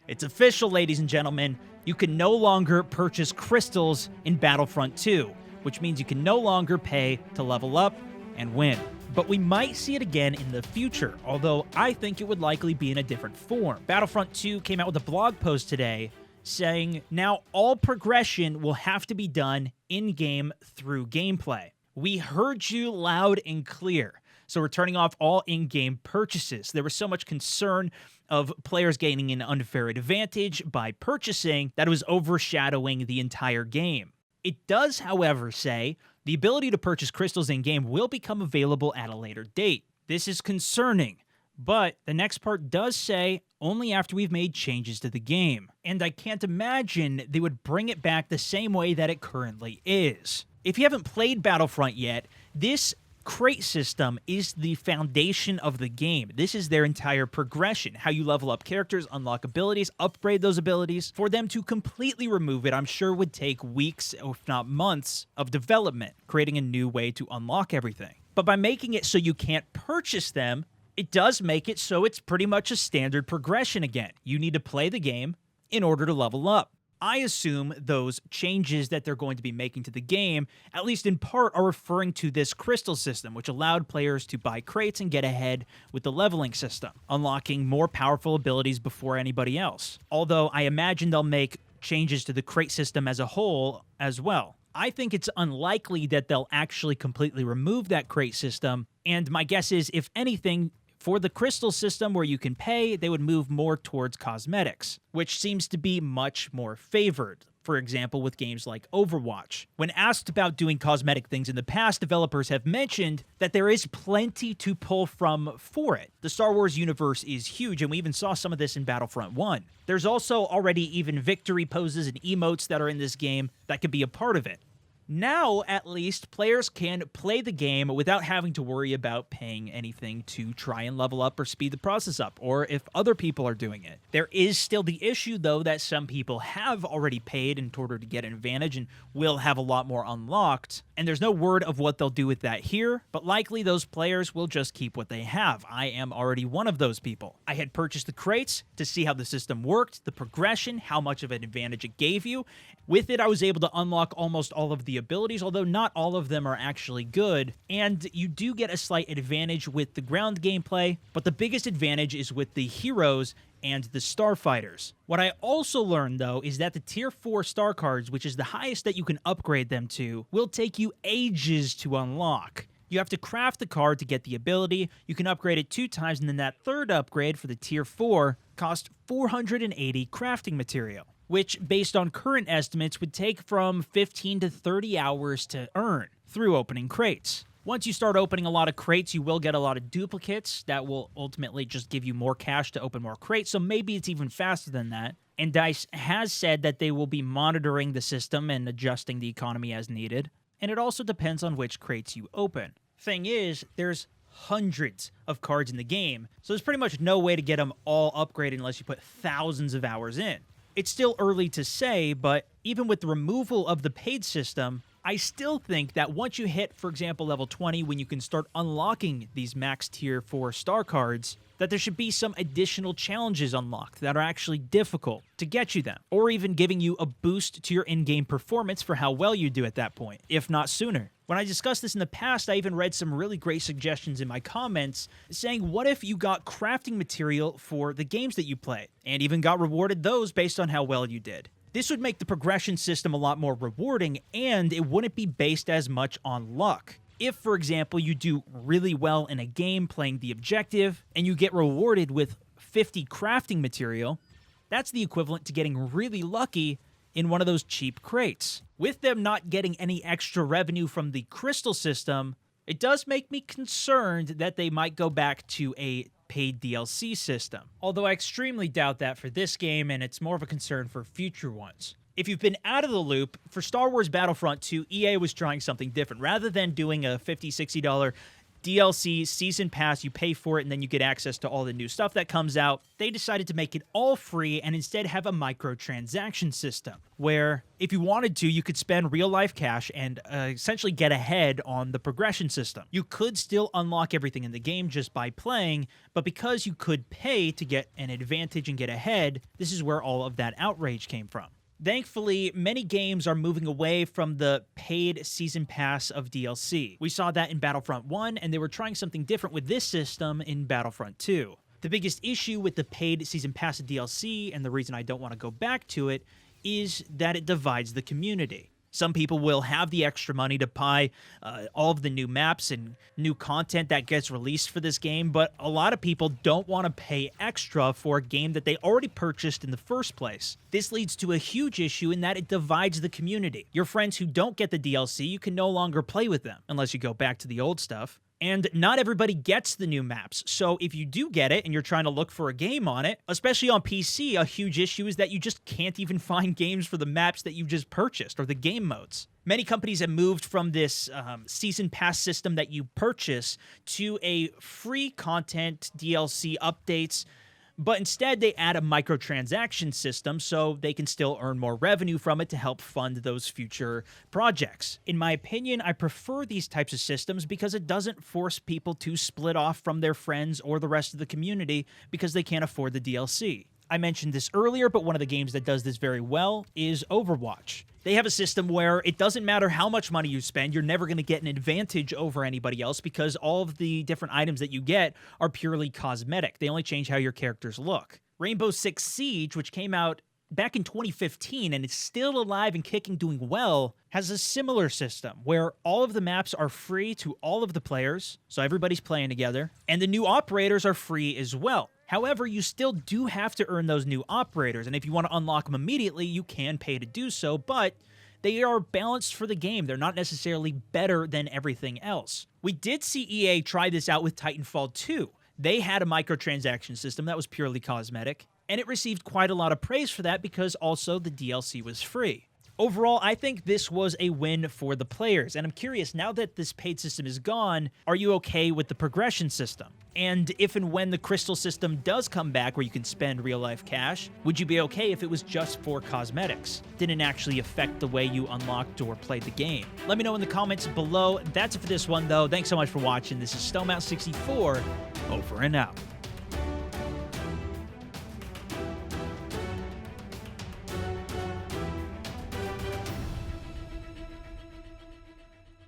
It's official, ladies and gentlemen. You can no longer purchase crystals in Battlefront 2, which means you can no longer pay to level up and win. But we might see it again in the future, although I think it would likely be in a different form. Battlefront 2 came out with a blog post today saying now all progression will have to be done in-game through gameplay. We heard you loud and clear. So we're turning off all in-game purchases. There was so much concern of players gaining an unfair advantage by purchasing that it was overshadowing the entire game. It does, however, say the ability to purchase crystals in-game will become available at a later date. This is concerning, but the next part does say only after we've made changes to the game. And I can't imagine they would bring it back the same way that it currently is. If you haven't played Battlefront yet, this crate system is the foundation of the game. This is their entire progression, how you level up characters, unlock abilities, upgrade those abilities. For them to completely remove it, I'm sure would take weeks, if not months, of development, creating a new way to unlock everything. But by making it so you can't purchase them, it does make it so it's pretty much a standard progression again. You need to play the game in order to level up. I assume those changes that they're going to be making to the game, at least in part, are referring to this crystal system, which allowed players to buy crates and get ahead with the leveling system, unlocking more powerful abilities before anybody else. Although I imagine they'll make changes to the crate system as a whole as well. I think it's unlikely that they'll actually completely remove that crate system, and my guess is, if anything, for the crystal system where you can pay, they would move more towards cosmetics, which seems to be much more favored. For example, with games like Overwatch. When asked about doing cosmetic things in the past, developers have mentioned that there is plenty to pull from for it. The Star Wars universe is huge, and we even saw some of this in Battlefront 1. There's also already even victory poses and emotes that are in this game that could be a part of it. Now, at least, players can play the game without having to worry about paying anything to try and level up or speed the process up, or if other people are doing it. There is still the issue, though, that some people have already paid in order to get an advantage and will have a lot more unlocked, and there's no word of what they'll do with that here, but likely those players will just keep what they have. I am already one of those people. I had purchased the crates to see how the system worked, the progression, how much of an advantage it gave you. With it, I was able to unlock almost all of the abilities, although not all of them are actually good, and you do get a slight advantage with the ground gameplay, but the biggest advantage is with the heroes and the starfighters. What I also learned, though, is that the tier 4 star cards, which is the highest that you can upgrade them to, will take you ages to unlock. You have to craft the card to get the ability, you can upgrade it 2 times, and then that third upgrade for the tier 4 costs 480 crafting material, which, based on current estimates, would take from 15 to 30 hours to earn through opening crates. Once you start opening a lot of crates, you will get a lot of duplicates that will ultimately just give you more cash to open more crates, so maybe it's even faster than that. And DICE has said that they will be monitoring the system and adjusting the economy as needed, and it also depends on which crates you open. Thing is, there's hundreds of cards in the game, so there's pretty much no way to get them all upgraded unless you put thousands of hours in. It's still early to say, but even with the removal of the paid system, I still think that once you hit, for example, level 20, when you can start unlocking these max tier 4 star cards, that there should be some additional challenges unlocked that are actually difficult to get you them, or even giving you a boost to your in-game performance for how well you do at that point, if not sooner. When I discussed this in the past, I even read some really great suggestions in my comments saying, what if you got crafting material for the games that you play, and even got rewarded those based on how well you did? This would make the progression system a lot more rewarding, and it wouldn't be based as much on luck. If, for example, you do really well in a game playing the objective, and you get rewarded with 50 crafting material, that's the equivalent to getting really lucky in one of those cheap crates. With them not getting any extra revenue from the crystal system, it does make me concerned that they might go back to a paid DLC system, although I extremely doubt that for this game, and it's more of a concern for future ones. If you've been out of the loop, for Star Wars Battlefront 2, EA was trying something different. Rather than doing a $50, $60 DLC, Season Pass, you pay for it, and then you get access to all the new stuff that comes out. They decided to make it all free and instead have a microtransaction system, where if you wanted to, you could spend real-life cash and essentially get ahead on the progression system. You could still unlock everything in the game just by playing, but because you could pay to get an advantage and get ahead, this is where all of that outrage came from. Thankfully, many games are moving away from the paid season pass of DLC. We saw that in Battlefront 1, and they were trying something different with this system in Battlefront 2. The biggest issue with the paid season pass of DLC, and the reason I don't want to go back to it, is that it divides the community. Some people will have the extra money to buy all of the new maps and new content that gets released for this game, but a lot of people don't want to pay extra for a game that they already purchased in the first place. This leads to a huge issue in that it divides the community. Your friends who don't get the DLC, you can no longer play with them, unless you go back to the old stuff. And not everybody gets the new maps, so if you do get it and you're trying to look for a game on it, especially on PC, a huge issue is that you just can't even find games for the maps that you just purchased, or the game modes. Many companies have moved from this season pass system that you purchase to a free content, DLC updates, but instead they add a microtransaction system so they can still earn more revenue from it to help fund those future projects. In my opinion, I prefer these types of systems because it doesn't force people to split off from their friends or the rest of the community because they can't afford the DLC. I mentioned this earlier, but one of the games that does this very well is Overwatch. They have a system where it doesn't matter how much money you spend, you're never going to get an advantage over anybody else because all of the different items that you get are purely cosmetic. They only change how your characters look. Rainbow Six Siege, which came out back in 2015 and is still alive and kicking, doing well, has a similar system where all of the maps are free to all of the players, so everybody's playing together, and the new operators are free as well. However, you still do have to earn those new operators, and if you want to unlock them immediately, you can pay to do so, but they are balanced for the game. They're not necessarily better than everything else. We did see EA try this out with Titanfall 2. They had a microtransaction system that was purely cosmetic, and it received quite a lot of praise for that because also the DLC was free. Overall, I think this was a win for the players, and I'm curious, now that this paid system is gone, are you okay with the progression system? And if and when the Crystal system does come back where you can spend real-life cash, would you be okay if it was just for cosmetics? Didn't actually affect the way you unlocked or played the game? Let me know in the comments below. That's it for this one, though. Thanks so much for watching. This is Stonemouse64, over and out.